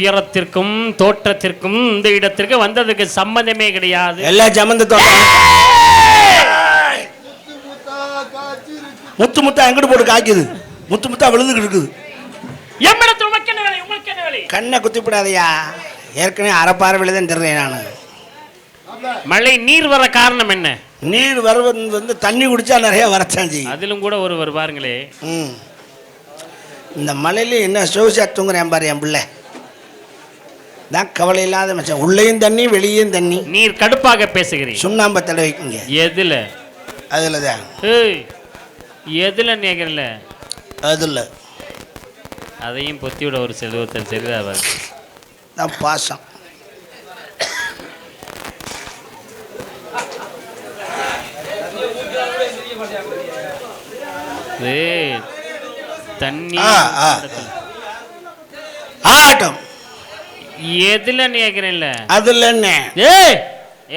உயரத்திற்கும் தோற்றத்திற்கும் இந்த இடத்திற்கு வந்ததுக்கு சம்பந்தமே கிடையாது. எல்லா சம்பந்த முத்து முத்தா எங்கிட்டு போட்டு காய்க்குது, முத்து முத்தா விழுந்துகிட்டு இருக்குது. கண்ணை குத்திப்படாதையா, ஏற்கனவே அரைப்பாறை விழுதான் தெரிறேன் நான். மழை நீர் வர காரணம் என்ன? நீர் வருவது வந்து தண்ணி குடிச்சா நிறைய வரச்சான் செய்யும். அதிலும் கூட ஒரு பாருங்களே, இந்த மலையில என்ன சோசியா தூங்குறேன் பாரு என் பிள்ளை. தான் கவலை இல்லாத மச்சான், உள்ளேயும் தண்ணி வெளியும் தண்ணி. நீர் கடுப்பாக பேசுகிறீங்க. சுண்ணாம்பை தடவைக்குங்க. எதுல? அதுல தான். எதுல நேகர்ல? அதுல அதையும் பொத்தியோட ஒரு செல்வத்தல் சரிதா தான் பாசம். தண்ணி ஆட்டம் எதுல நேக்கிறேன்ல? அதுல என்ன?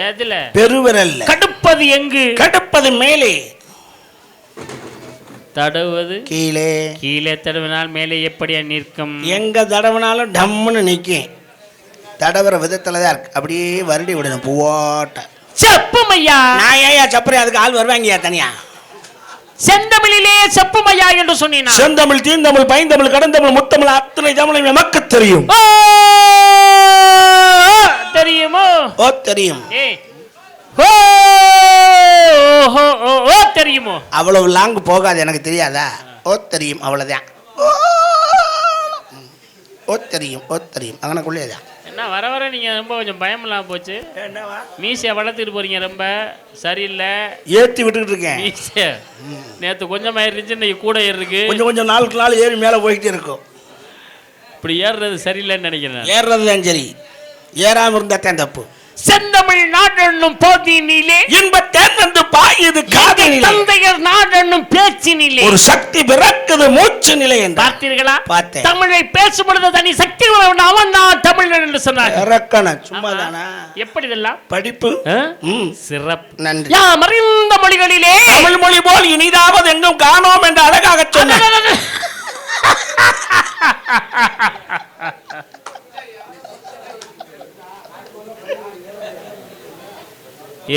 எதுல? பெருவிரல்ல. கடுப்பது எங்கு? கடுப்பது மேலே, தடவுவது கீழே. கீழே தடவினால் மேலே எப்படியா நிற்கும்? எங்க தடவினாலும் டம்முன்னு நிற்கும். தடவுற விதத்துல தான் இருக்கு. அப்படியே வருடி விடணும் பூவாட்ட. செப்புமையா. நான் ஏயா சப்பறேன், அதுக்கு ஆள் வருவாங்கயா தனியா. செந்தமிழிலே செப்புமையா என்று சொன்னீனா? செந்தமிழ், தீந்தமிழ், பைந்தமிழ், கடந்தமிழ், முத்தமிழ் அத்தனை தமிழும் நமக்கு தெரியும். தெரியுமோ? ஓ தெரியும். தெரியுமோ? அவ்வளவு லாங் போகாது, எனக்கு தெரியாதா? ஓ தெரியும், அவ்வளவுதான். ஓ தெரியும், ஓ தெரியும், அங்கனக்குள்ளேதான். என்ன வர வர நீங்க ரொம்ப கொஞ்சம் பயம் இல்லாம போச்சு. என்னவா மீசையை வளர்த்துட்டு போறீங்க, ரொம்ப சரியில்லை. ஏற்றி விட்டுக்கிட்டு இருக்கேன். மீசை நேற்று கொஞ்சம் ஆயிருந்துச்சு, இன்னைக்கு கூட ஏறிருக்கு. கொஞ்சம் கொஞ்சம் நாளுக்கு நாள் ஏறி மேலே போய்கிட்டே இருக்கும். இப்படி ஏறுறது சரியில்லைன்னு நினைக்கிறேன். ஏறுறது தான் சரி, ஏறாம இருந்தா தான் தப்பு. செந்தமிழ் நாடென்னும் போதினிலே இன்பத்தேன் வந்து பாயுது காதினிலே, தந்தையர் நாடென்னும் பேச்சினிலே ஒரு சக்தி பிறக்குது மூச்சு நிலை என்று பார்த்தீர்களா? பார்த்தேன். தமிழை பேசும் பொழுது தனி சக்தி அவன் தான் தமிழன் என்று சொன்னார். இறக்கணும் சும்மா தானா? எப்படி இதெல்லாம்? படிப்பு சிறப்பு. நன்றி. மறைந்த மொழிகளிலே தமிழ் மொழி போல் இனிதாவது எங்கும் காணோம் என்று அழகாக சொன்னார்.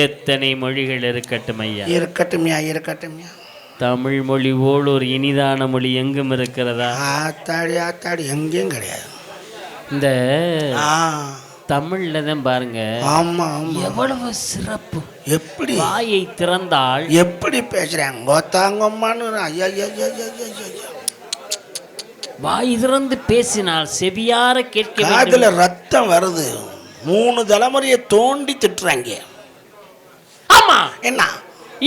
எத்தனை மொழிகள் இருக்கட்டும் ஐயா, இருக்கட்டும்யா, இருக்கட்டும்யா. தமிழ் மொழி போல் ஒரு இனிதான மொழி எங்கும் இருக்கிறதா? ஆத்தாடி ஆத்தாடி எங்கேயும் கிடையாது. இந்த தமிழ்ல தான் பாருங்க. ஆமா, எவ்வளவு சிறப்பு. எப்படி வாயை திறந்தால் எப்படி பேசுறாங்க கோத்தாங்கம்மான்னு. வாய் திறந்து பேசினால் செவியார கேட்க, அதுல ரத்தம் வருது. 3 தலைமுறையை தோண்டி திட்டுறாங்க. ஆமா, என்ன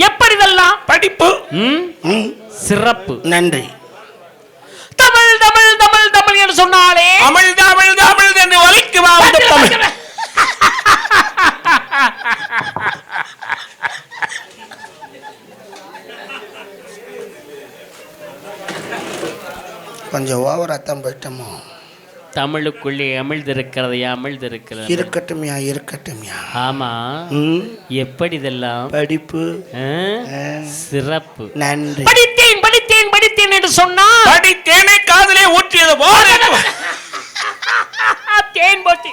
எப்படி இதெல்லாம்? படிப்பு சிறப்பு. நன்றி. தமிழ் தமிழ் தமிழ் தமிழ் என்று சொன்னாலே தமிழ் தமிழ் தமிழ் என்று ஒலிக்குமா தமிழ்? கொஞ்சம் ஓவர் அர்த்தம் போயிட்டோமோ? தமிழுக்குள்ளே அமிழ்ந்திருக்கிறதையா? அமிழ்ந்திருக்கிறது. இருக்கட்டும்யா, இருக்கட்டும்யா. ஆமா, எப்படி இதெல்லாம்? படிப்பு சிறப்பு. நன்றி. படித்தேன் படித்தேன் படித்தேன் என்று சொன்னா படித்தேனை காதலே ஊற்றியது போல தேன் போட்டி.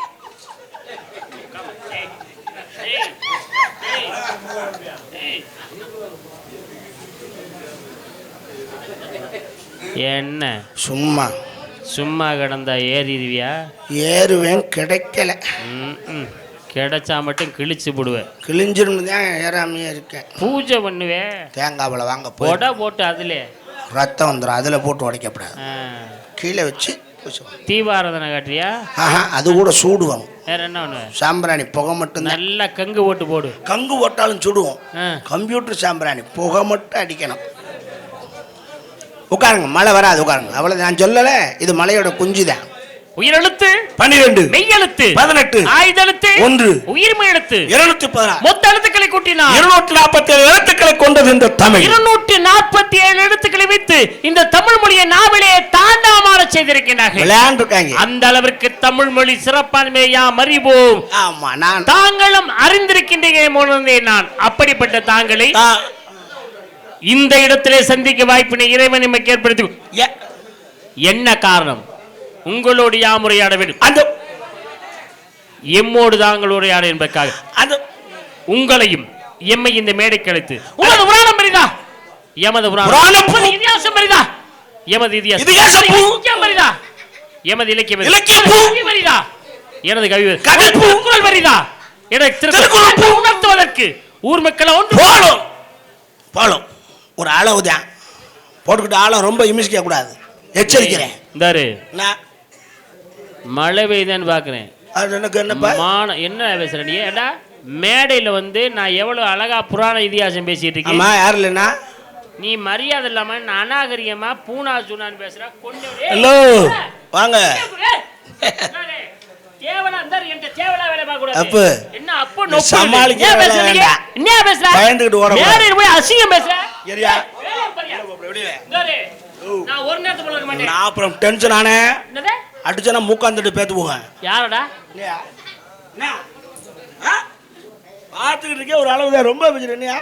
என்ன சும்மா சும்மா கிடந்தா ஏறிடுவியா? ஏறுவேன், கிடைக்கல. கிடைச்சா மட்டும் கிழிச்சு போடுவேன். கிழிஞ்சிருந்து தான் ஏறாமையே இருக்கேன். பூஜை பண்ணுவேன். தேங்காவில் வாங்க போட போட்டு அதுல ரத்தம் வந்துடும், அதில் போட்டு உடைக்கப்படாது. கீழே வச்சு தீபாராதனை காட்டுறியா? அது கூட சூடுவாங்க. வேற என்ன ஒண்ணு? சாம்பிராணி புகை மட்டும். நல்லா கங்கு போட்டு போடு. கங்கு போட்டாலும் சுடுவோம். கம்ப்யூட்டர் சாம்பிராணி புகை மட்டும் அடிக்கணும். உட்காருங்க, மழை வராது, உட்காருங்க. அவ்வளவு நான் சொல்லல, இது மலையோட குஞ்சு தான். உயிரெழுத்து 12, மெய்யெழுத்து 18, ஆயுதெழுத்து 1, உயிர்மை எழுத்து 216, மொத்த எழுத்துக்களை கூட்டினார் 247 எழுத்துக்களை கொண்டது இந்த தமிழ். 247 எழுத்துக்களை வைத்து இந்த தமிழ் மொழியை நாவிலே தாண்டாமாற செய்திருக்கிறார்கள். விளையாண்டுருக்காங்க. அந்த அளவிற்கு தமிழ் மொழி சிறப்பான்மையை யாம் அறிவோம். ஆமா, நான் தாங்களும் அறிந்திருக்கின்றேன். நான் அப்படிப்பட்ட தாங்களை இந்த இடத்திலே சந்திக்க வாய்ப்பினை இறைவன் நமக்கு ஏற்படுத்தி. என்ன காரணம்? உங்களோடு யாம் உரையாட வேண்டும். அந்த எம்மோடு தாங்கள் உரையாடு என்பதற்காக அது உங்களையும் எம்மை இந்த மேடைக்கு அழைத்து உமது புராணம் பெரிதா எமது புராணம் இதிகாசம் பெரிதா எமது இதிகாசம் பெரிதா எமது இலக்கியம் பெரிதா எனது கவி குரல் பெரிதா எனக்கு திருக்குறள் உணர்த்துவதற்கு ஊர் மக்களை ஒன்று போலும் ஒரு அளவுதான் போட்டுக்கிட்டு ஆழம் ரொம்ப இமிசிக்க கூடாது எச்சரிக்கிறேன் இந்தாரு மழை பெய்யுதான்னு பாக்குறேன் அது எனக்கு என்னப்பா என்ன பேசுற நீ ஏடா மேடையில வந்து நான் எவ்வளவு அழகா புராண இதிகாசம் பேசிட்டு இருக்கேன் யார் இல்லைன்னா நீ மரியாதை இல்லாம அநாகரியமா பூனா சூனான்னு பேசுற கொஞ்சம் ஹலோ வாங்க அடிச்சா மூக்காந்துட்டு பேத்து போங்க யாரடா பார்த்துக்கிட்டு இருக்கே ஒரு அளவுதான் ரொம்ப பேசுறேன்யா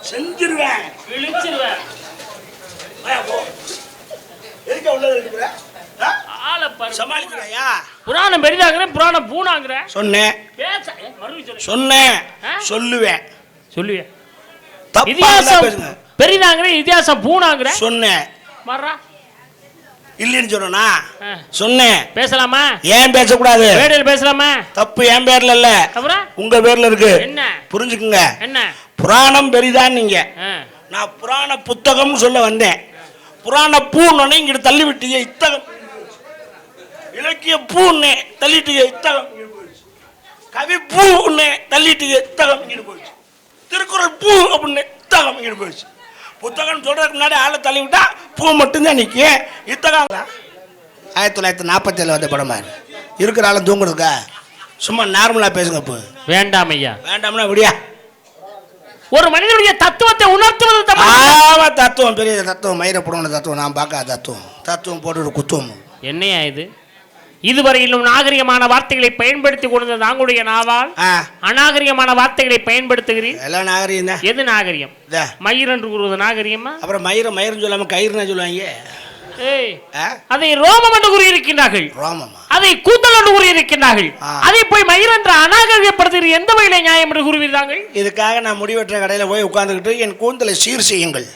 செஞ்சிருவேன் புராணம் பெரிதாங்கிறேன் புராணம் பூனாங்கிறேன் சொன்னேன் சொல்லுவேன் சொல்லுவேன் இதிகாசம் பெரிதாங்கிறேன் இதிகாசம் பூனாங்கிறேன் சொன்னேன் இல்லைன்னு சொன்னா சொன்னேன் பேசலாமா ஏன் பேசக்கூடாது மேடையில் பேசலாமா தப்பு என் பேர்ல இல்ல உங்க பேர்ல இருக்கு என்ன புரிஞ்சுக்குங்க என்ன புராணம் பெரிதான் நீங்க நான் புராண புத்தகம் சொல்ல வந்தேன் புராண பூன்னு இங்கிட்டு தள்ளி விட்டீங்க இத்தகம் இலக்கிய பூன்னு தள்ளிட்டீங்க இத்தகம் கவி பூன்னு தள்ளிட்டீங்க இத்தகம் இங்கிட்டு போயிடுச்சு திருக்குறள் பூ அப்படின்னு இத்தகம் இங்கிட்டு போயிடுச்சு புத்தகம் சொல்றதுக்கு முன்னாடி ஆளை தள்ளி விட்டா பூ மட்டும்தான் நிற்கும் இத்தகம் 1947 வந்த படமா இருக்கிற ஆளும் தூங்குறதுக்கா சும்மா நார்மலா பேசுங்க இப்போ வேண்டாம் ஐயா வேண்டாம்னா விடியா ஒரு மனிதனுடைய தத்துவத்தை உணர்த்துவது தத்துவம் பெரிய தத்துவம் மயிரை போடணும் தத்துவம் நான் பார்க்காத தத்துவம் போட்டு குத்துவம் என்னையா இது இதுவரையிலும் நாகரிகமான வார்த்தைகளை பயன்படுத்தி கொண்ட நாங்களுடைய நாவால் அநாகரிகமான வார்த்தைகளை பயன்படுத்துகிறீர் எல்லாம் நாகரிகம் தான் எது நாகரிகம் மயிர் என்று கூறுவது நாகரிகமா அப்புறம் மயிரும் சொல்லாம கயிறுனா சொல்லுவாங்க அதை ரோமம் என்று கூறியிருக்கின்றார்கள் அதை கூந்தல் என்று கூறியிருக்கின்றார்கள் அதை போய் மயிர் என்று அநாகரிகப்படுத்துகிற எந்த வகையில நியாயம் என்று கூறுவீர்கள் இதுக்காக நான் முடிவெற்ற கடையில் போய் உட்கார்ந்துக்கிட்டு என் கூந்தலை சீர் செய்யுங்கள்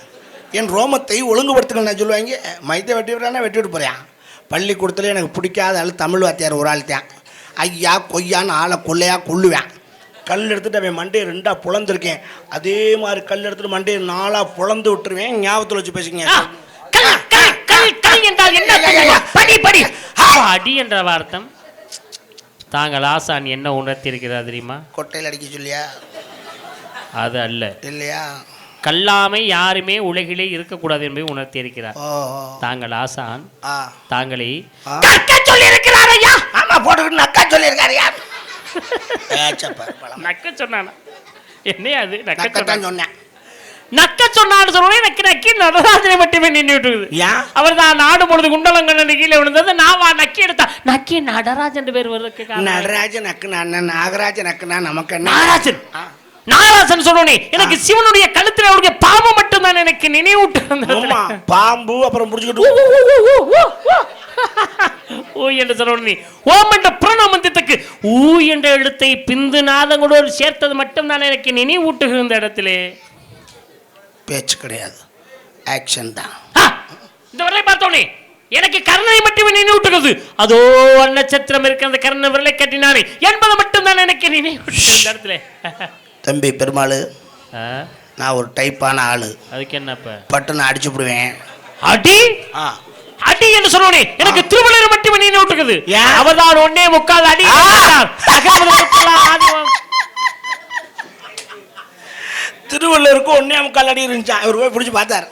என் ரோமத்தை ஒழுங்குபடுத்துங்கள் நான் சொல்லுவாங்க மைத்தை வெட்டி விட்டானா வெட்டி விட்டு போறேன் பள்ளிக்கூடத்தில் எனக்கு பிடிக்காத ஆள் தமிழ் வாத்தியார் ஒரு ஆள் தான் ஐயா கொய்யான்னு ஆளை கொள்ளையா கொள்ளுவேன் கல் எடுத்துட்டு அவன் மண்டையை 2ஆ புலந்துருக்கேன் அதே மாதிரி கல் எடுத்துட்டு மண்டையை 4ஆ புலந்து விட்டுருவேன் ஞாபகத்தில் வச்சு பேசுங்க அடி என்ற வார்த்தம் தாங்கள் ஆசான் என்ன உணர்த்தியிருக்கிறார் தெரியுமா கொட்டையில் அடிக்க சொல்லியா அது அல்ல இல்லையா கல்லாமை யாருமே உலகிலே இருக்கக்கூடாது என்பதை உணர்த்தி இருக்கிறார் தாங்கள் ஆசான் தாங்களை சொல்லி இருக்கிறார் ஐயா ஆமா போட்டுக்கிட்டு நக்கா சொல்லி இருக்காரு நக்க சொன்னானா என்ன அது நக்கத்தான் சொன்னேன் நக்க சொன்னான்னு சொல்லுவோம் எனக்கு நக்கி நடராஜனை மட்டுமே நின்று விட்டுருது அவர் தான் நாடு பொழுது குண்டலங்கண்ணு கீழே விழுந்தது நான் நக்கி எடுத்தா நக்கி நடராஜன் பேர் வருவதற்கு நடராஜன் நக்குனா நாகராஜன் நக்குனா நமக்கு நாகராஜன் நாகராஜன் சொல்லுனே எனக்கு சிவனுடைய கழுத்துல அவருடைய பாம்பு மட்டும் தான் எனக்கு நினைவூட்டு பாம்பு அப்புறம் புடிச்சுக்கிட்டு ஊ என்று சொல்லுனே ஓம் என்ற பிரணவமந்திரத்துக்கு ஊ என்ற எழுத்தை பிந்து நாதங்களோடு சேர்த்தது மட்டும் தான் எனக்கு நினைவூட்டுகிற இந்த இடத்திலே பேச்சு கிடையாது ஆக்ஷன் தான் இந்த வரலை பார்த்தோனே எனக்கு கர்ணனை மட்டுமே நினைவூட்டுகிறது அதோ நட்சத்திரம் இருக்க அந்த கர்ண விரலை கட்டினானே என்பதை மட்டும் தான் எனக்கு நினைவூட்டு இந்த இடத்துல தம்பி பெருமாள் நான் ஒரு டைப்பான ஆளு அதுக்கு என்னப்ப பட்டுன்னு அடிச்சு விடுவேன் அடி அடி என்று சொல்லுவனே எனக்கு திருவள்ளுவர் மட்டுமே நினைவூட்டுகிறது அவர்தான் 1.25 அடி திருவள்ளுவருக்கு 1.25 அடி இருந்துச்சா அவர் போய் பிடிச்சி பார்த்தார்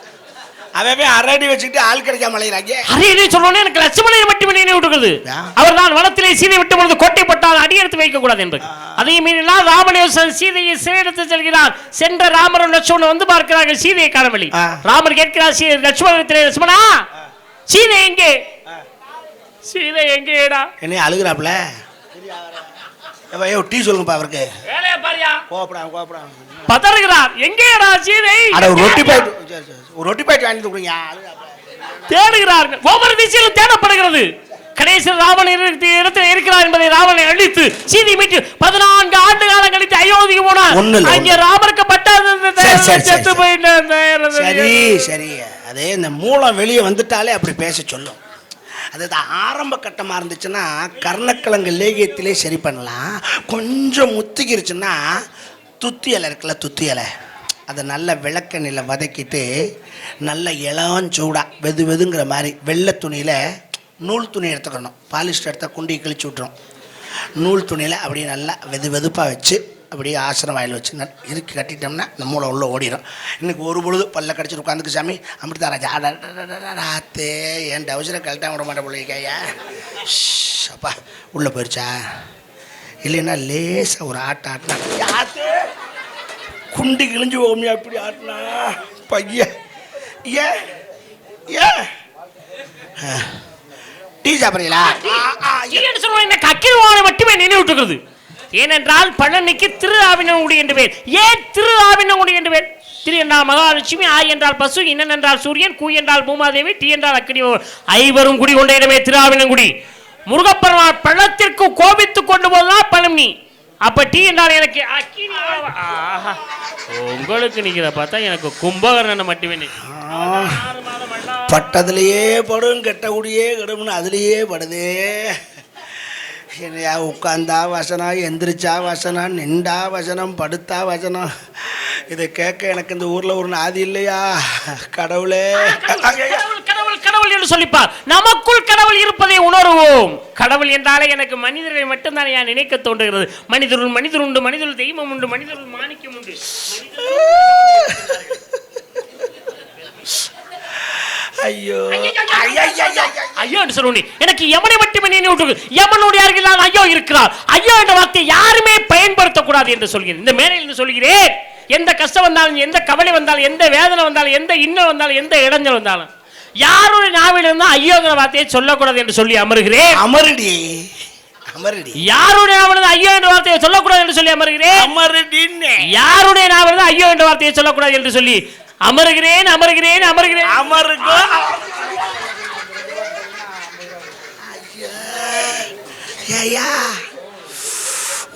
அவன் அரடி வச்சுக்கிட்டு ஆள் கிடைக்காம அலைகிறாங்க அரடி சொல்லுவனே எனக்கு லட்சுமணனை மட்டுமே நினைவூட்டுகிறது அவர் தான் வனத்திலே சீதை விட்ட பொழுது கோட்டை பட்டால் அடி எடுத்து வைக்க கூடாது என்பது அதையும் மீறினால் ராமனேஸ்வரன் சீதையை சிறையெடுத்து செல்கிறார் சென்ற ராமரும் லட்சுமணன் வந்து பார்க்கிறார்கள் சீதையை காணவில்லை ராமர் கேட்கிறார் லட்சுமணத்திலே லட்சுமணா சீதை எங்கே சீதை எங்கேடா என்ன அழுகிறாப்ல டீ சொல்லுங்கப்பா அவருக்கு வேலையா பாரியா கோபப்படாம பதறுகிறார் எங்கேடா சீதை ஒரு ரொட்டி பாயிட்டு வாங்கி கொடுங்க தேடுகிறார்கள். ஒவ்வொரு திசையிலும் தேடப்படுகிறது. கடைசி ராவணன் இடத்தில் இருக்கிறார் என்பதை ராவணனை அழித்து சீதை மீட்டு 14 ஆண்டு காலம் கழித்து அயோத்திக்கு போனார். அங்கே ராமருக்கு செத்து போயிட்டார். சரி சரி, அதே இந்த மூலம் வெளியே வந்துட்டாலே அப்படி பேச சொல்லும். அதுதான் ஆரம்ப கட்டமாக இருந்துச்சுன்னா கர்ணக்கிழங்கு லேகியத்திலே சரி பண்ணலாம். கொஞ்சம் முத்திக்கிருச்சுன்னா துத்தி இலை இருக்குல்ல, துத்தி இலை, அதை நல்ல விளக்கெண்ணில் வதக்கிட்டு நல்ல இளஞ்சூடாக வெது வெதுங்கிற மாதிரி வெள்ளை துணியில் நூல் துணி எடுத்துக்கணும். பாலிஸ்டர் எடுத்தால் குண்டி கிழிச்சு விட்ரும். நூல் துணியில் அப்படியே நல்லா வெது வெதுப்பாக வச்சு அப்படியே ஆசிரம் வாயில் வச்சு இறுக்கி கட்டிட்டோம்னா இந்த மூளை உள்ளே ஓடிடும். இன்றைக்கி ஒரு பொழுது பல்ல கடிச்சிட்டு உட்காந்துக்கு சாமி அமிர்தா ராஜா ராத்தே என் டவுசரை கழட்டாம விட மாட்டேன் பிள்ளைக்கையா. அப்பா உள்ளே போயிடுச்சா? இல்லைன்னா லேசாக ஒரு ஆட்டினா குண்டி கிழிஞ்சு ஓமியா இப்படி ஆட்டினா பையன் ஏன் ஏன் டீ சாப்பிட்றீங்களா? கக்கிரவானை மட்டுமே நினைவுட்டுகிறது. ஏனென்றால் பழனிக்கு திரு ஆவினங்குடி என்று பேர். ஏன் திரு ஆவினங்குடி என்று பேர்? திரு என்றால் மகாலட்சுமி, ஆ என்றால் பசு, இன்னன் என்றால் சூரியன், கூ என்றால் பூமாதேவி, டி என்றால் அக்கினி, ஐவரும் குடி கொண்ட இடமே திரு ஆவினங்குடி. முருகப்பெருமான் பள்ளத்திற்கு கோபித்துக் கொண்டு போதுதான் பழனி. அப்ப டி என்றால் எனக்கு அக்கினி. உங்களுக்கு நிக்கிற பார்த்தா எனக்கு கும்பகர்ணனை மட்டுமே பட்டதுலேயே படும் கெட்ட குடியே கெடும்னு அதுலேயே படுது. என்னையா உட்காந்தா வசனம், எந்திரிச்சா வசனம், நின்றா வசனம், படுத்தா வசனம். இதை கேட்க எனக்கு இந்த ஊரில் ஒரு நாதி இல்லையா? கடவுளே, கடவுள் கடவுள் என்று சொல்லிப்பார். நமக்குள் கடவுள் இருப்பதை உணர்வோம். கடவுள் என்றாலே எனக்கு மனிதர்களை மட்டும்தான் ஏன் நினைக்க தோன்றுகிறது. மனிதருள் மனிதர் உண்டு, மனிதருள் தெய்வம் உண்டு, மனிதருள் மாணிக்கம் உண்டு. ஐயோ ஐயோ என்று சொல்லுங்க. எனக்கு யமனை மட்டுமே நினைவுட்டு. யமனுடைய அருகில் ஐயோ இருக்கிறார். ஐயோ என்ற வார்த்தையை யாருமே பயன்படுத்தக்கூடாது என்று சொல்கிறேன். இந்த மேடையில் இருந்து சொல்கிறேன். எந்த கஷ்டம் வந்தாலும், எந்த கவலை வந்தாலும், எந்த வேதனை வந்தாலும், எந்த இன்னல் வந்தாலும், எந்த இடைஞ்சல் வந்தாலும் யாருடைய நாவில் இருந்தால் ஐயோங்கிற வார்த்தையை சொல்லக்கூடாது என்று சொல்லி அமருகிறேன். அமருடி அமருடி. யாருடைய நாவில் ஐயோ என்ற வார்த்தையை சொல்லக்கூடாது என்று சொல்லி அமருகிறேன். அமருடின்னு. யாருடைய நாவில் ஐயோ என்ற வார்த்தையை சொல்லக்கூடாது என்று சொல்லி அமருகிறேன் அமருகிறேன் அமருகிறேன். அமருகோ ஐயா,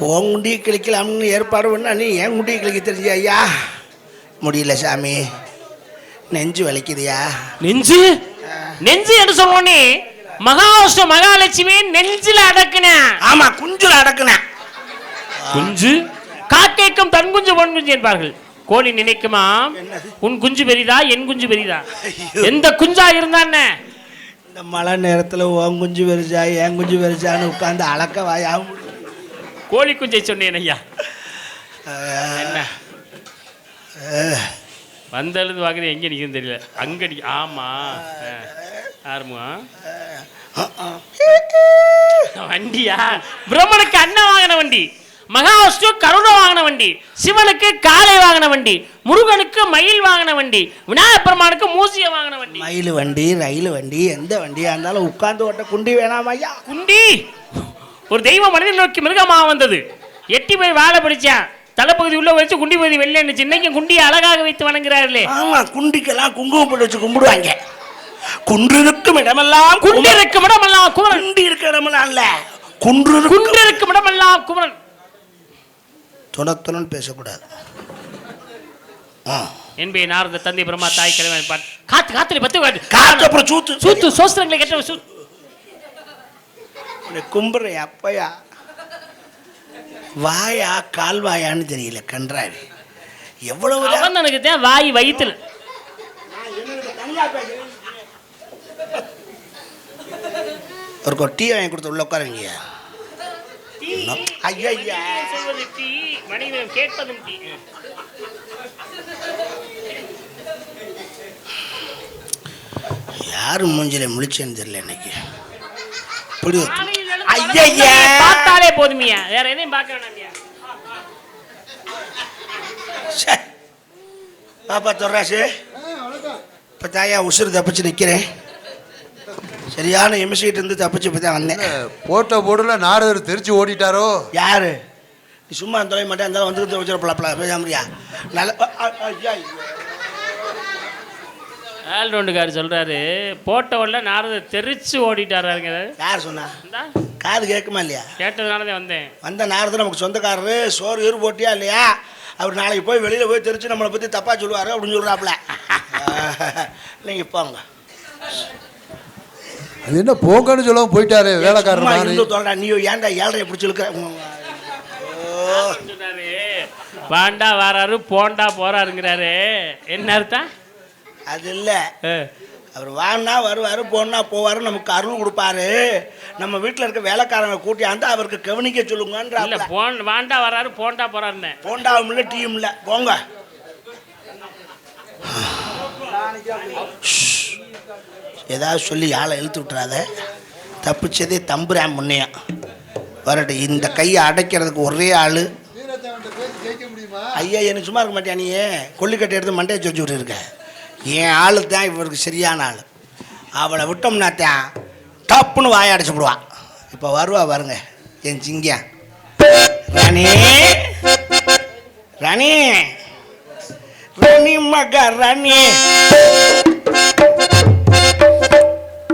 உன் குண்டியை கிழிக்கலாம்னு ஏற்பாடு பண்ணா நீ என் குண்டியை கிழிக்க தெரிஞ்ச ஐயா. முடியல சாமி, நெஞ்சு வலிக்குதுயா. நெஞ்சு நெஞ்சு என்று சொன்னோன்னே மகாவிஷ்ணு மகாலட்சுமி நெஞ்சில அடக்குன. ஆமா, குஞ்சுல அடக்குன. குஞ்சு காக்கைக்கும் தன் குஞ்சு பொன் குஞ்சு என்பார்கள். கோழி நினைக்குமா உன் குஞ்சு பெரிதா என் குஞ்சு பெரிதா? எந்த குஞ்சா இருந்தான்ன இந்த மழை நேரத்தில் உன் குஞ்சு பெருசா என் குஞ்சு பெருசான்னு உட்காந்து அளக்க வாயா. கோழி குஞ்சை சொன்னேன் ஐயா. என்ன வந்தழுது வாக்குறது எங்கே நிற்கும் தெரியல. அங்கே ஆமா ஆரம்பா வண்டியா? பிரம்மனுக்கு அண்ணன் வாங்கின வண்டி, மகாவிஷ்ணு கருணை வாங்கின வண்டி, சிவனுக்கு காளை வாங்கின வண்டி, முருகனுக்கு மயில் வாங்கின வண்டி, விநாயகப் பெருமானுக்கு மூசிய வாங்கின வண்டி. மயில் வண்டி, ரயில் வண்டி, எந்த வண்டியா இருந்தாலும் உட்கார்ந்து ஓட்ட குண்டி வேணாம் ஐயா. குண்டி ஒரு தெய்வம் மனிதன் நோக்கி மிருகமாக வந்தது. எட்டி போய் வாழை பிடிச்சான். தலைப்பகுதி உள்ள வச்சு குண்டி பகுதி வெளியே இருந்துச்சு. இன்னைக்கு குண்டியை அழகாக வைத்து வணங்குறார்களே. ஆமா, குண்டிக்கெல்லாம் குங்குமம் போட்டு வச்சு கும்பிடுவாங்க. குன்று இருக்கும் இடமெல்லாம் குண்டி இருக்கும் இடமெல்லாம் குமரன். குண்டி இருக்கிற இடமெல்லாம் இல்ல, குன்று இருக்கும் இடமெல்லாம் குமரன். துணத்துணன் பேசக்கூடாது என்பே நாரத தந்தை பிரம்மா தாய் கிழவன் காத்து காத்துல பத்து காத்து அப்புறம் சூத்து சூத்து சோஸ்திரங்களை கெட்ட சூத்து கும்புறேன் அப்பையா. வாயா கால்வாயான்னு தெரியல கன்றாடி. எவ்வளவு எனக்கு தான் வாய் வயிற்றுல. ஒரு கொட்டி வாங்கி கொடுத்து உள்ள உட்காருங்க. ஐயா யாரு மூஞ்சில முழிச்சேன்னு தெரியல இன்னைக்கு. பார்த்தாலே போதுமியா, வேற எதையும் பார்க்க வேணாமியா. பாப்பா தொர்ராசு, இப்போ தாயா உசுறு தப்பிச்சு நிற்கிறேன். சரியான எம்சிட்டு இருந்து தப்பிச்சு இப்போ தான் வந்தேன். போட்ட போடல நாரதர் தெரிச்சு ஓடிட்டாரோ? யாரு நீ? சும்மா தொலை மாட்டேன் இருந்தாலும் வந்து வச்சுருப்பா பேசாமரியா. நல்ல ஆல்ரவுண்டுக்கார் சொல்றாரு போட்ட உடனே நாரதர் தெரிச்சு ஓடிட்டாருங்க. யார் சொன்னா? காது கேட்குமா இல்லையா? கேட்டதுனாலதான் வந்தேன். வந்த நாரதர் நமக்கு சொந்தக்காரரு, சோறு ஏறு போட்டியா இல்லையா, அவர் நாளைக்கு போய் வெளியில போய் தெரிச்சு நம்மளை பத்தி தப்பா சொல்லுவாரு அப்படின்னு சொல்றாப்புல. நீங்க போங்க. அது என்ன போங்கன்னு சொல்லாம போயிட்டாரு வேலைக்காரன். நீ ஏன்டா ஏழரை பிடிச்சி இழுக்க? வாண்டா வராரு போண்டா போறாருங்கிறாரு. என்ன அர்த்தம்? அது இல்ல, அவர் வான்னா வருவாரு போனா போவாரு, நமக்கு அருள் கொடுப்பாரு. நம்ம வீட்டுல இருக்க வேலைக்காரங்க கூட்டியாந்து அவருக்கு கவனிக்க சொல்லுங்க. வாண்டா வராரு போண்டா போறாருன்னு. போண்டாவும் இல்ல டீயும் இல்ல, போங்க. ஏதாவது சொல்லி ஆளை இழுத்து விட்டுறாத. தப்பிச்சதே தம்புரான் முன்னையா வரட்டு. இந்த கையை அடைக்கிறதுக்கு ஒரே ஆளு. ஐயா என்ன சும்மா இருக்க மாட்டியா? நீ கொல்லிக்கட்டை எடுத்து மண்டையை சொல்லி விட்டு இருக்க. என் ஆளு தான் இவருக்கு சரியான ஆள். அவளை விட்டோம்னா தான் டப்புன்னு வாயை அடைச்சு விடுவான். இப்போ வருவா பாருங்க என் சிங்க ராணி. ராணி ராணி மகா ராணி.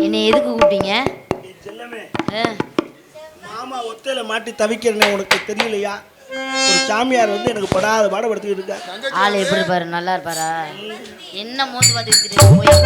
என்னை எதுக்கு கூப்பிட்டீங்க? மாமா ஒத்தையில மாட்டி தவிக்கிறேன்னு உனக்கு தெரியலையா? ஒரு சாமியார் வந்து எனக்கு படாத பாடப்படுத்திட்டு இருக்காரு. ஆள் எப்படி இருப்பாரு? நல்லா இருப்பாரா? என்ன மோந்து பார்த்துக்கிட்டு போய்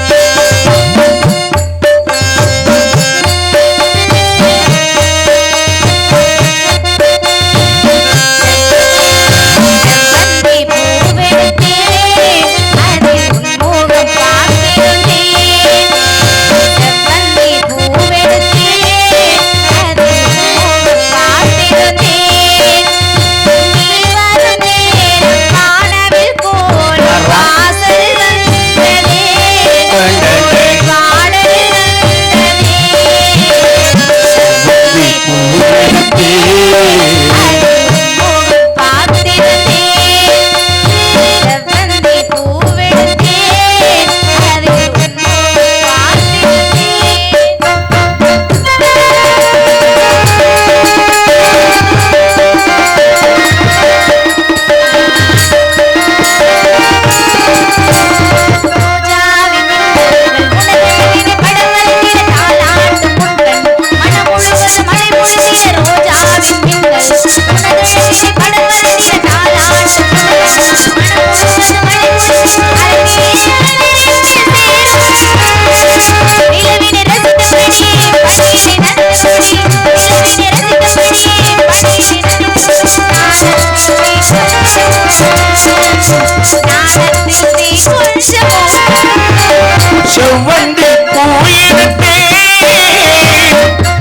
செவ்வந்தி பூயினத்தே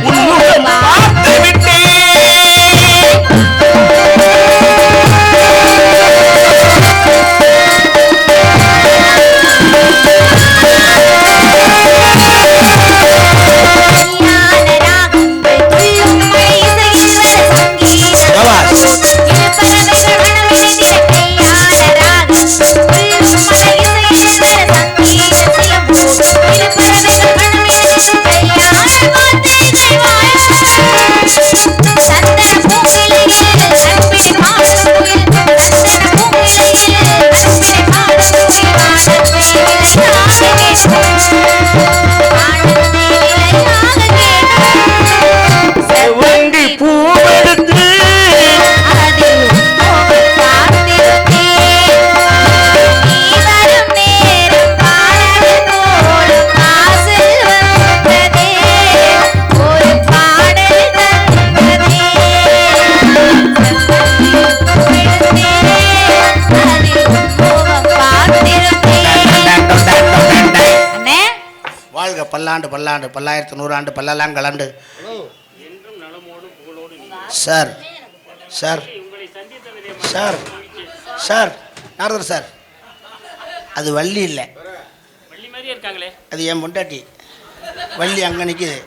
உன்னுடன் பார்த்து விட்டே. பல்லாண்டு பல்லாண்டு பல்லாயிரத்து நூறாண்டு பல்லெல்லாம் கலண்டு. சார் சார் சார் சார் நாரதர் சார், அது வள்ளி இல்லை, அது என் பொண்டாட்டி. வள்ளி அங்கே நிற்குது.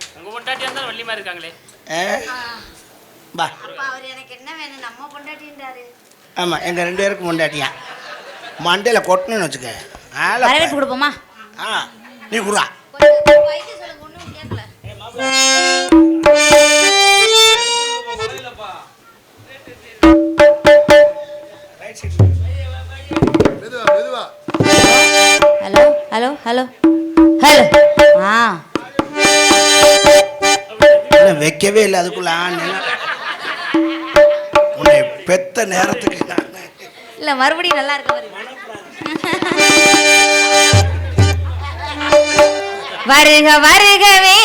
பா ஆமாம், எங்கள் 2 பேருக்கும் பொண்டாட்டியா. மண்டையில் கொட்டணும்னு வச்சுக்க. கொடுப்போமா? நீ குறா. ஹலோ ஹலோ ஹலோ நிக்கவே இல்லை அதுக்குள்ள உன்னை பெத்த நேரத்துக்கு இல்ல மறுபடியும் நல்லா இருக்கு வருக வருகவே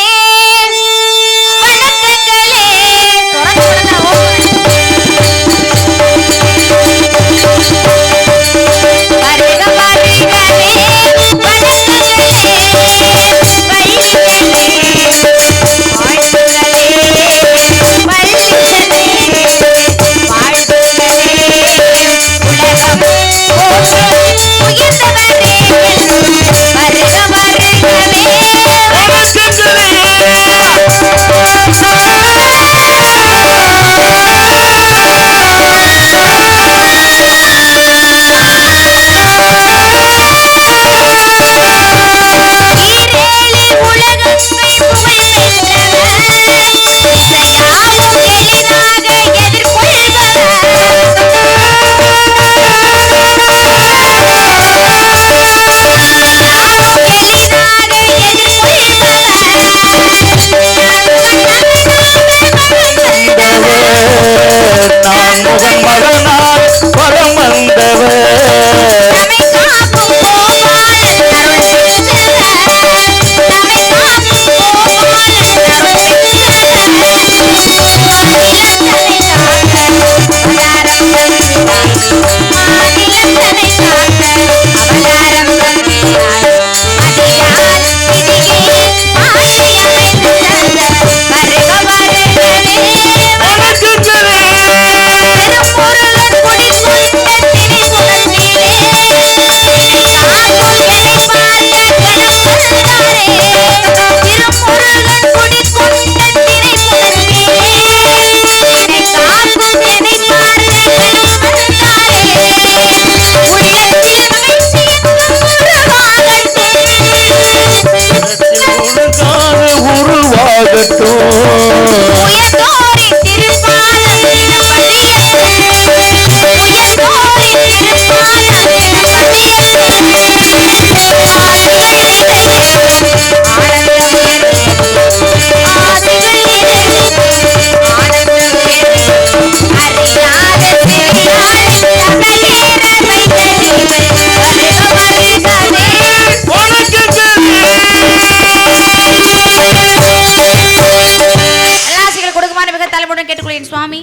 கேட்டுக்கொள்கிறேன் சுவாமி.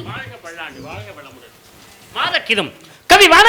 மாதக்கிதம் கவி